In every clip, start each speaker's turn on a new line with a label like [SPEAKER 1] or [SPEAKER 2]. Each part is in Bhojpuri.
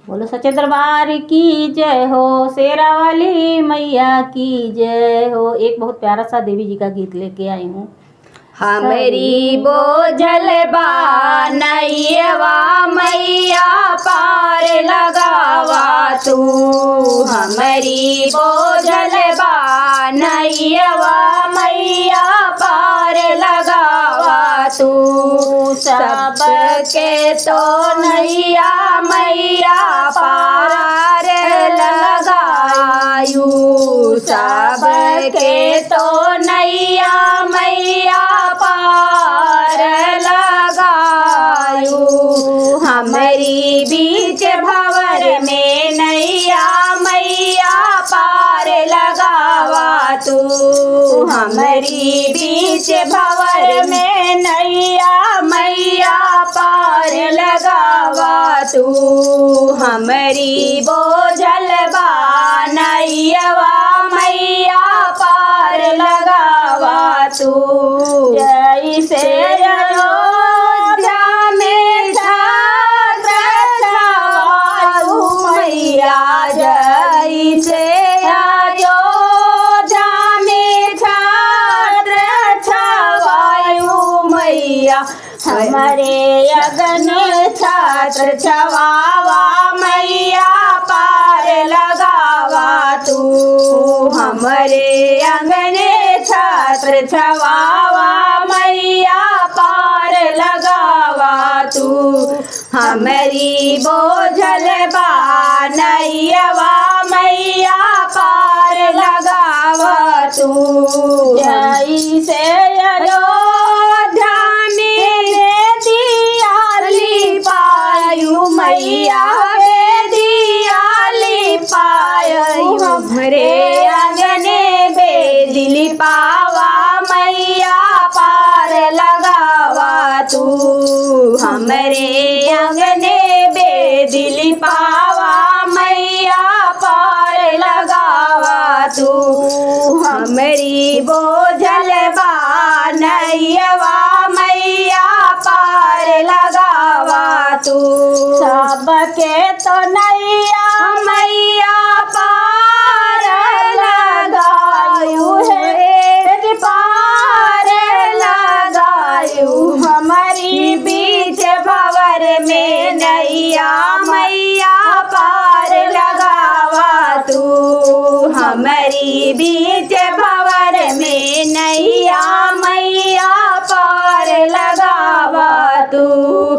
[SPEAKER 1] बोलो सच्चे दरबार की जय हो, शेरा वाली मैया की जय हो। एक बहुत प्यारा सा देवी जी का गीत लेके आई हूँ।
[SPEAKER 2] हमारी बोझल नैयवा मैया पार लगावा तू, हमारी बोझल नैयवा मैया पार लगावा तू। सबके तो नैया मैया पार लगायू, सबके तो नैया मैया पार लगायू। हमारी बीच भंवर में नैया मैया पार लगावा तू, हमारी बीच भंवर में नैया मैया पार लगावा तू। हमारी बोझल नैयवा मैया पार लगावा तू। जैसे अयोध्या में छात्र छावायु मैया, जैसे अयोध्या में छात्र छावायु मैया, हमारे अगन छात्र छवावा मैया पार लगावा तू। हमारे अंगने छात्र छवावा मैया पार लगावा तू। हमारी बोझल नैयवा मैया पार लगावा तू। जैसे अयोध्या में दियाली पायु मैया, दियाली पायु हमरे अंगने बेदिली पावा मैया पार लगावा तू। हमरे अंगने बेदिली पावा मैया पार लगावा तू। हमारी बोझल नैयवा मैया पार लगावा तू। सबके तो नैया मैया पार लगायू है, पार लगायू। हमारी बीच भंवर में नैया मैया पार लगावा तू। हमारी बीच भंवर में नैया मैया पार लगावा तू।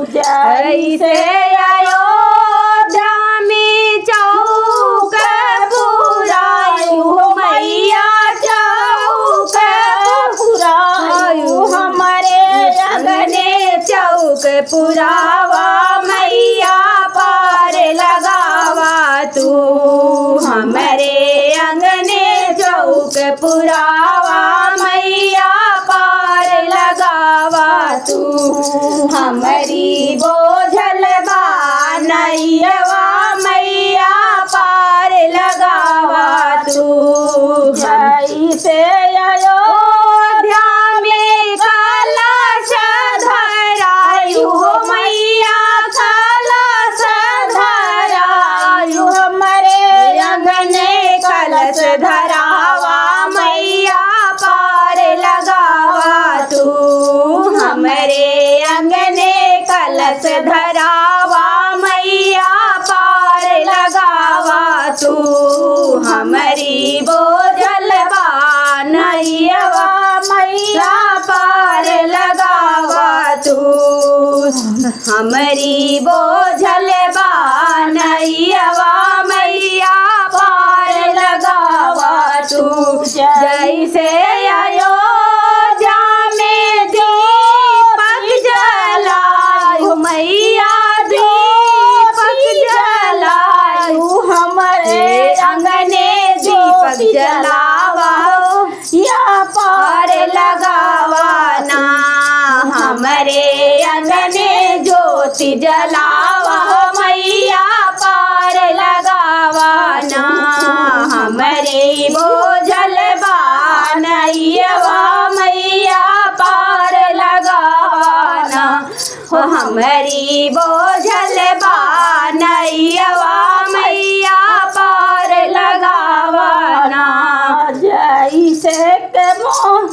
[SPEAKER 2] जैसे अयोध्या में चौक पुरायु मैया, चौक पुरायु हमारे अंगने चौक पुरावा मैया पार लगावा तू। हमारे अंगने चौक पुरावा मैया पार लगावा तू। हमारी बोझल नैयवा मैया पार लगावा तू। जैसे अयोध्या में कलश धरायु मैया, कलश धरायु हमारे अंगने कलश धरावा मैया पार लगावा तू। हमारे अंगने कलश धरावा मैया पार लगावा तू। हमारी बोझल नैयवा मैया पार लगावा तू। हमारी बोझल नैयवा मैया पार लगावा तू। जैसे अयोध्या में दीपक जलायु मैया, दीपक जलायु हमारे अंगने दीपक जलावा या पार लगावा ना। हमारे अंगने ज्योति जलावा मैया पार लगावा ना। हमारे बोझल नैयवा मैया पार लगावा ना। हमारी बोझल नैयवा
[SPEAKER 1] कैसे के मोह